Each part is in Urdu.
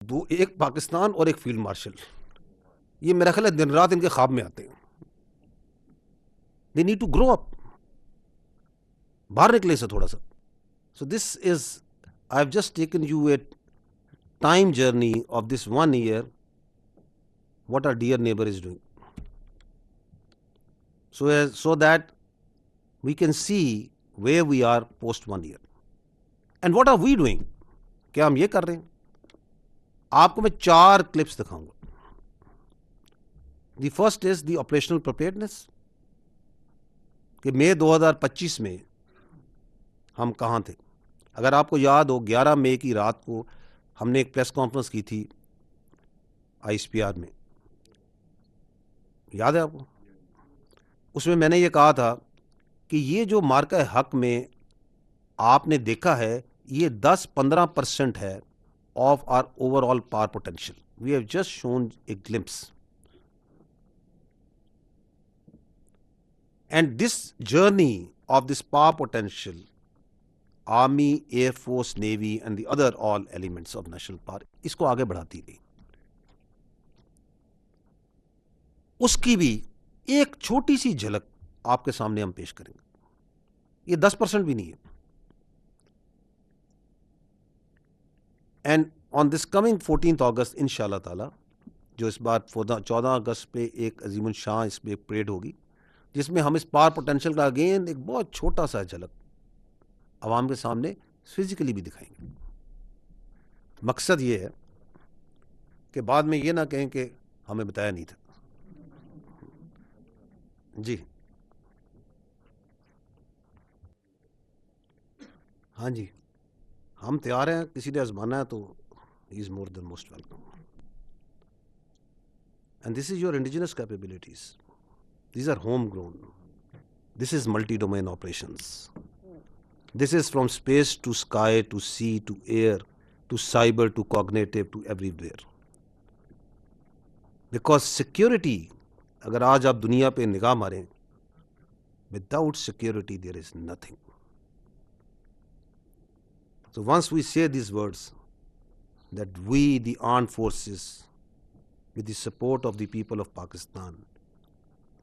دو، ایک پاکستان اور ایک فیلڈ مارشل، یہ میرا خیال ہے دن رات ان کے خواب میں آتے ہیں. دے نیڈ ٹو گرو اپ، باہر نکلے سے تھوڑا سا. So this is I have just taken you a time journey of this 1 year what our dear neighbor is doing, so that we can see where we are post 1 year and what are we doing. کیا ہم یہ کر رہے ہیں؟ آپ کو میں 4 کلپس دکھاؤں گا. The first is the operational preparedness کہ مئی 2025 میں ہم کہاں تھے. اگر آپ کو یاد ہو 11 مئی کی رات کو ہم نے ایک پریس کانفرنس کی تھی آئی ایس پی آر میں، یاد ہے آپ کو؟ اس میں میں نے یہ کہا تھا کہ یہ جو مارکہ حق میں آپ نے دیکھا ہے یہ 10-15% ہے of our overall power potential. We have just shown a glimpse. And this journey of this power potential, army, air force, navy and the other all elements of national power, اس کو آگے بڑھاتی گئی. اس کی بھی ایک چھوٹی سی جھلک آپ کے سامنے ہم پیش کریں گے. یہ 10% بھی نہیں ہے. اینڈ آن دس کمنگ 14 اگست ان شاء اللہ تعالیٰ، جو اس بار 14 اگست پہ ایک عظیم الشان اس پہ ایک پریڈ ہوگی جس میں ہم اس پاور پوٹینشیل کا اگین ایک بہت چھوٹا سا جھلک عوام کے سامنے فزیکلی بھی دکھائیں گے. مقصد یہ ہے کہ بعد میں یہ نہ کہیں کہ ہمیں بتایا نہیں تھا. جی ہاں جی، ہم تیار ہیں، کسی نے آزمانا ہے تو he is more than most welcome. And this is your indigenous capabilities, these are home grown. This is multi domain operations. This is from space to sky to sea to air to cyber to cognitive to everywhere. Because security، اگر آج آپ دنیا پہ نگاہ ماریں، without security there is nothing. So once we say these words that we, the armed forces, with the support of the people of Pakistan,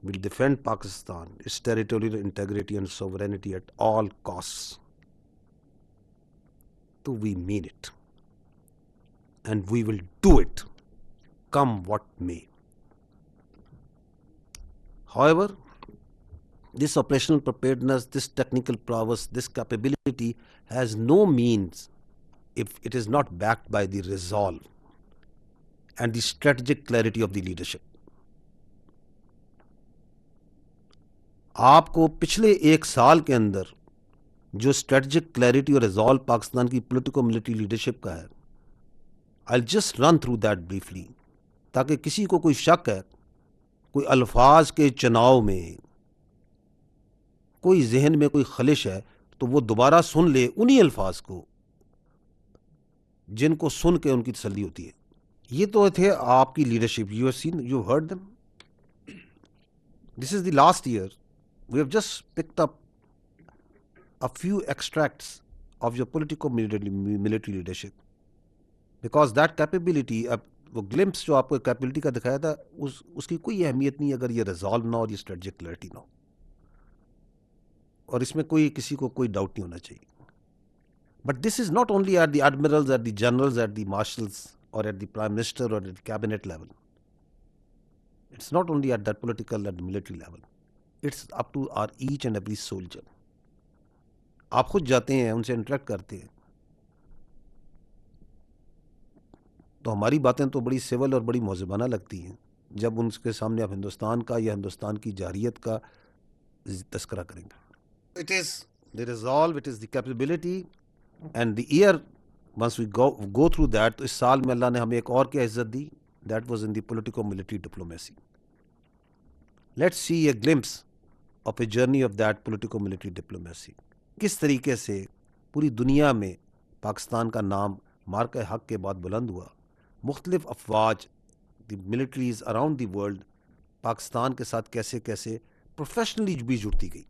will defend Pakistan, its territorial integrity and sovereignty at all costs. So we mean it. And we will do it, come what may. However, this operational preparedness, this technical prowess, this capability has no means if it is not backed by the resolve and the strategic clarity of the leadership. آپ کو پچھلے 1 سال کے اندر جو اسٹریٹجک کلیئرٹی اور ریزالو پاکستان کی پولیٹیکو ملٹری لیڈرشپ کا ہے، I'll just run through that briefly تاکہ کسی کو کوئی شک ہے، کوئی الفاظ کے چناؤ میں کوئی ذہن میں کوئی خلش ہے تو وہ دوبارہ سن لے انہی الفاظ کو جن کو سن کے ان کی تسلی ہوتی ہے. یہ تو تھے آپ کی leadership. You have seen, you heard them. This is the last year. We have just picked up a few extracts of your political military leadership because that capability، اب وہ گلمپس جو آپ کو کیپبلٹی کا دکھایا تھا، اس کی کوئی اہمیت نہیں اگر یہ ریزالو نہ ہو اور یہ اسٹریٹجک کلیئرٹی نہ ہو. اور اس میں کسی کو کوئی ڈاؤٹ نہیں ہونا چاہیے. But this is not only at the admirals, at the generals, at the marshals اور ایٹ دی پرائم منسٹر اور at the cabinet level. It's not only at that political at the military level. It's up to our each and every soldier. آپ خود جاتے ہیں، ان سے انٹریکٹ کرتے ہیں تو ہماری باتیں تو بڑی سول اور بڑی مہذبانہ لگتی ہیں جب ان کے سامنے آپ ہندوستان کا یا ہندوستان کی جارحیت کا تذکرہ کریں گے. It is the resolve, it is the capability and the year once we go through that. تو اس سال میں اللہ نے ہمیں ایک اور کیا عزت دی. That was in the political military diplomacy. Let's see a glimpse of a journey of that political military diplomacy. کس طریقے سے پوری دنیا میں پاکستان کا نام مارکہ حق کے بعد بلند ہوا. مختلف افواج، دی militaries around the world Pakistan کے ساتھ کیسے کیسے پروفیشنلی بھی جڑتی گئی.